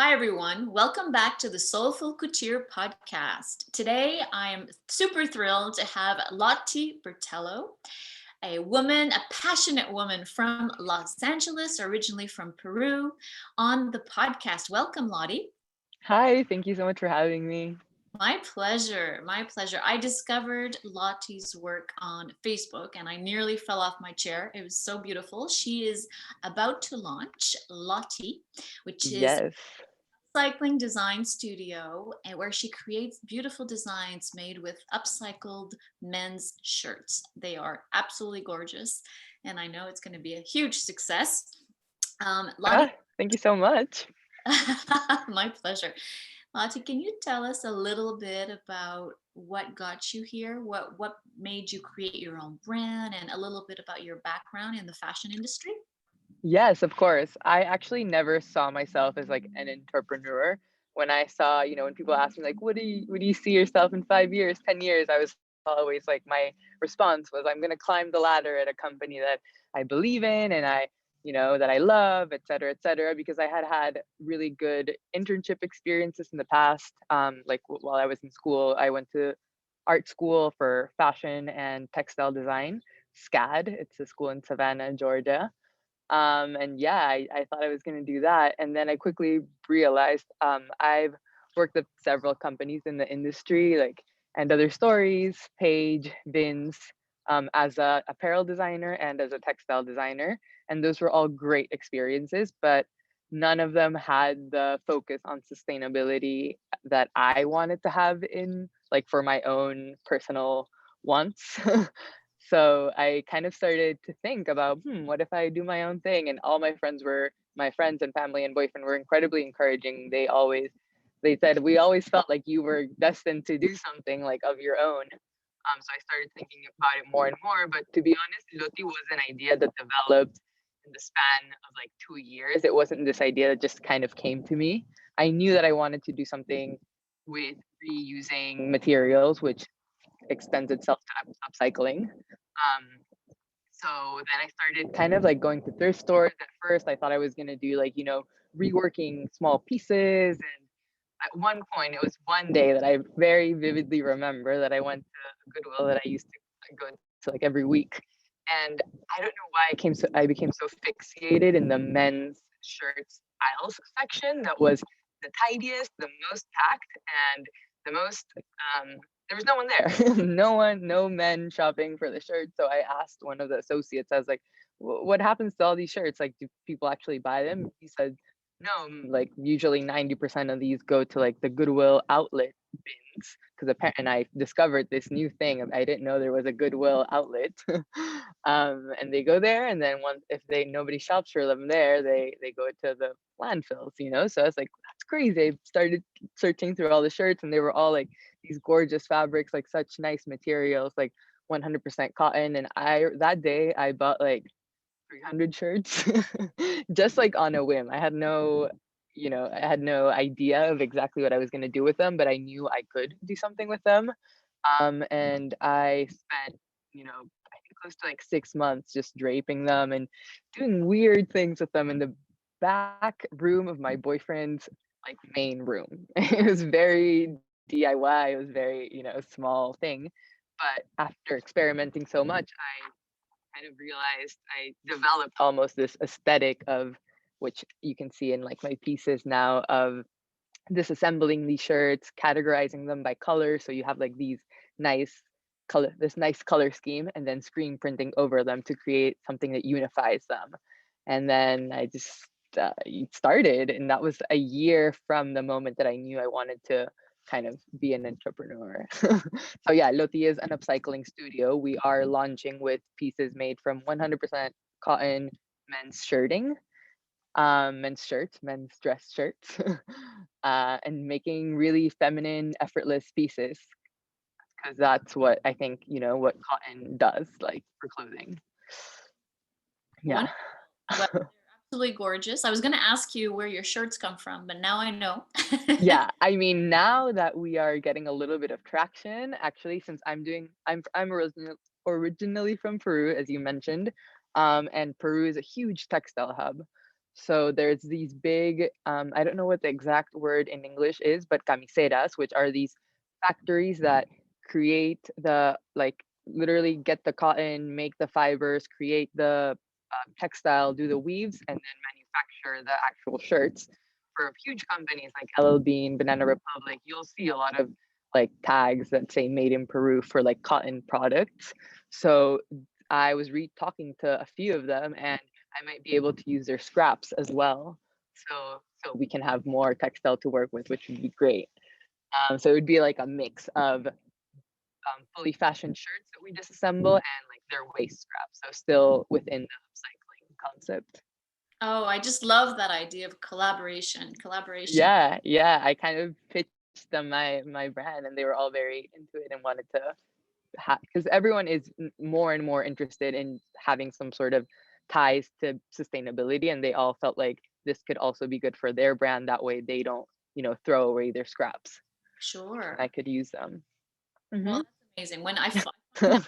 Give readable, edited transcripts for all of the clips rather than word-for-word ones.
Hi, everyone. Welcome back to the Soulful Couture podcast. Today, I am super thrilled to have Lottie Bertello, a passionate woman from Los Angeles, originally from Peru, on the podcast. Welcome, Lottie. Hi, thank you so much for having me. My pleasure. My pleasure. I discovered Lottie's work on Facebook and I nearly fell off my chair. It was so beautiful. She is about to launch Lottie, which is Yes. upcycling design studio and where she creates beautiful designs made with upcycled men's shirts. They are absolutely gorgeous, and I know it's going to be a huge success. Lottie, Ah, thank you so much. my pleasure. Lottie, can you tell us a little bit about what got you here? What made you create your own brand, and a little bit about your background in the fashion industry? Yes, of course. I actually never saw myself as like an entrepreneur. When I saw, when people ask me like, what do you see yourself in 5 years, 10 years? I was always like, my response was, I'm gonna climb the ladder at a company that I believe in and that I love, et cetera, because I had had really good internship experiences in the past. Like while I was in school, I went to art school for fashion and textile design, SCAD. It's a school in Savannah, Georgia. And yeah, I thought I was going to do that. And then I quickly realized I've worked at several companies in the industry, like And Other Stories, Page, Vince, as a apparel designer and as a textile designer. And those were all great experiences, but none of them had the focus on sustainability that I wanted to have in like for my own personal wants. So I kind of started to think about, what if I do my own thing? And all my friends and family and boyfriend were incredibly encouraging. They said, we always felt like you were destined to do something like of your own. So I started thinking about it more and more. But to be honest, Loti was an idea that developed in the span of like 2 years. It wasn't this idea that just kind of came to me. I knew that I wanted to do something with reusing materials, which extends itself to upcycling. So then I started kind of like going to thrift stores. At first, I thought I was going to do like, reworking small pieces. And at one point, it was one day that I very vividly remember that I went to Goodwill that I used to go to like every week. And I don't know why I became so fixated in the men's shirts aisles section that was the tidiest, the most packed, and the most there was no one there. No men shopping for the shirts. So I asked one of the associates, I was like, what happens to all these shirts? Like, do people actually buy them? He said, no, like usually 90% of these go to like the Goodwill outlet bins. Because apparently, and I discovered this new thing. I didn't know there was a Goodwill outlet. And they go there, and then once if they nobody shops for them there, they go to the landfills. So I was like, that's crazy. I started searching through all the shirts, and they were all like these gorgeous fabrics, like such nice materials, like 100% cotton. And I that day I bought like 300 shirts just like on a whim. I had no idea of exactly what I was going to do with them, but I knew I could do something with them. And I spent, I think close to like 6 months just draping them and doing weird things with them in the back room of my boyfriend's like main room. It was very DIY. It was very, small thing. But after experimenting so much, I kind of realized I developed almost this aesthetic of which you can see in like my pieces now of disassembling these shirts, categorizing them by color. So you have like nice this nice color scheme, and then screen printing over them to create something that unifies them. And then I just started, and that was a year from the moment that I knew I wanted to kind of be an entrepreneur. So yeah, Loti is an upcycling studio. We are launching with pieces made from 100% cotton men's shirting, men's shirts, men's dress shirts, and making really feminine, effortless pieces because that's what I think, what cotton does like for clothing. Yeah. Wonderful. Well, absolutely gorgeous. I was going to ask you where your shirts come from, but now I know. Yeah, I mean, now that we are getting a little bit of traction, actually, since I'm originally from Peru, as you mentioned, and Peru is a huge textile hub. So there's these big, I don't know what the exact word in English is, but camisetas, which are these factories that create the, like, literally get the cotton, make the fibers, create the textile, do the weaves, and then manufacture the actual shirts for huge companies like LL Bean, Banana Republic. You'll see a lot of like tags that say made in Peru for like cotton products. So I was talking to a few of them, and I might be able to use their scraps as well. So we can have more textile to work with, which would be great. So it would be like a mix of fully fashioned shirts that we disassemble and like their waste scraps. So still within the upcycling concept. Oh, I just love that idea of collaboration. Yeah. I kind of pitched them my brand, and they were all very into it and wanted to because everyone is more and more interested in having some sort of ties to sustainability, and they all felt like this could also be good for their brand. That way, they don't throw away their scraps. Sure. I could use them. Well, Hmm. that's amazing. When I find when you're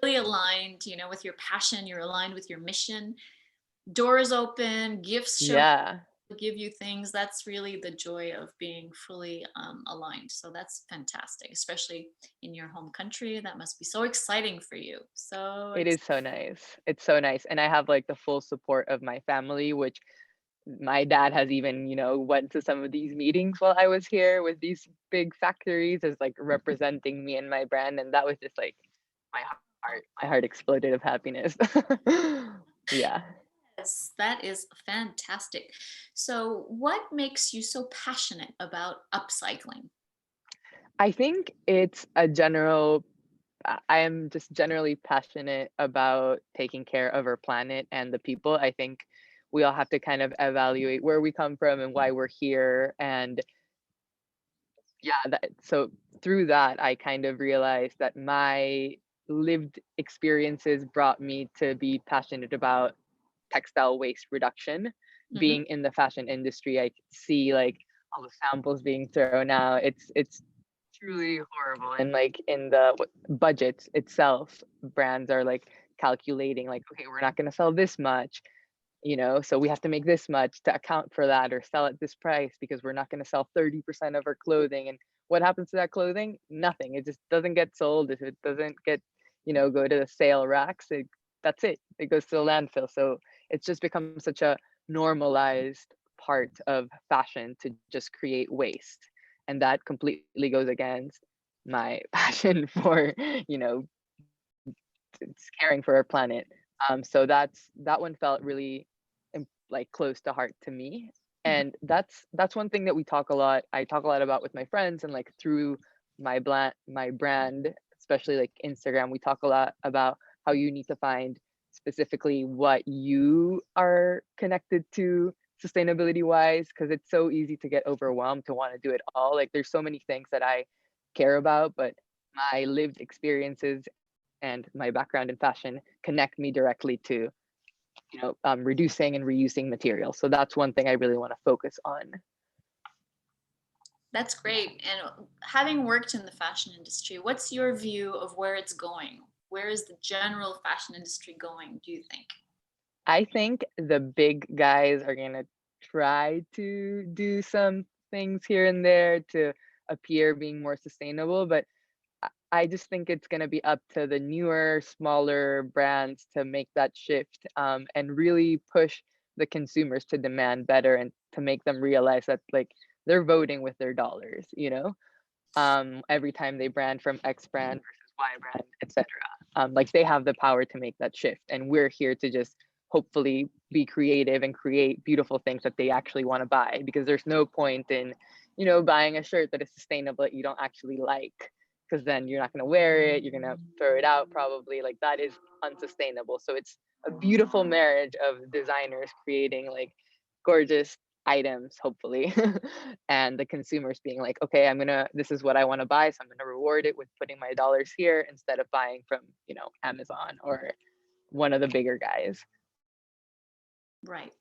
really aligned, with your passion, you're aligned with your mission, doors open, gifts show Yeah. give you things. That's really the joy of being fully aligned. So that's fantastic, especially in your home country. That must be so exciting for you. So It is so nice. It's so nice. And I have like the full support of my family, which my dad has even, went to some of these meetings while I was here with these big factories as like representing me and my brand. And that was just like my my heart exploded of happiness. Yeah. yes, that is fantastic. So, what makes you so passionate about upcycling? I think it's a general I am just generally passionate about taking care of our planet and the people. I think we all have to kind of evaluate where we come from and why we're here. And yeah, so through that, I kind of realized that my lived experiences brought me to be passionate about textile waste reduction. Hmm. Being in the fashion industry, I could see like all the samples being thrown out. It's truly horrible. And like in the budget itself, brands are like calculating like, okay, we're not going to sell this much, so we have to make this much to account for that, or sell at this price because we're not going to sell 30% of our clothing. And what happens to that clothing? Nothing. It just doesn't get sold. If it doesn't get, go to the sale racks, that's it. It goes to the landfill. So it's just become such a normalized part of fashion to just create waste. And that completely goes against my passion for, you know, caring for our planet. So that one felt really like close to heart to me. And that's one thing that we talk a lot. I talk a lot about with my friends, and like through my brand, especially like Instagram, we talk a lot about how you need to find specifically what you are connected to sustainability wise, because it's so easy to get overwhelmed to want to do it all. Like there's so many things that I care about, but my lived experiences and my background in fashion connect me directly to reducing and reusing materials. So that's one thing I really want to focus on. That's great. And having worked in the fashion industry, what's your view of where it's going? Where is the general fashion industry going, do you think? I think the big guys are going to try to do some things here and there to appear being more sustainable, but I just think it's going to be up to the newer, smaller brands to make that shift, and really push the consumers to demand better and to make them realize that like they're voting with their dollars, every time they brand from X brand versus Y brand, etc. Like they have the power to make that shift, and we're here to just hopefully be creative and create beautiful things that they actually want to buy. Because there's no point in, buying a shirt that is sustainable that you don't actually like, because then you're not going to wear it, you're going to throw it out probably. Like that is unsustainable. So it's a beautiful marriage of designers creating like gorgeous items, hopefully, and the consumers being like, okay, this is what I want to buy, so I'm gonna reward it with putting my dollars here instead of buying from, Amazon or one of the bigger guys. Right.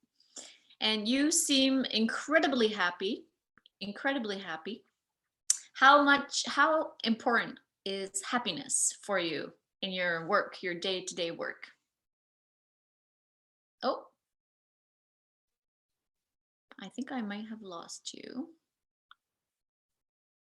And you seem incredibly happy, incredibly happy. How important is happiness for you in your work, your day-to-day work? Oh, I think I might have lost you.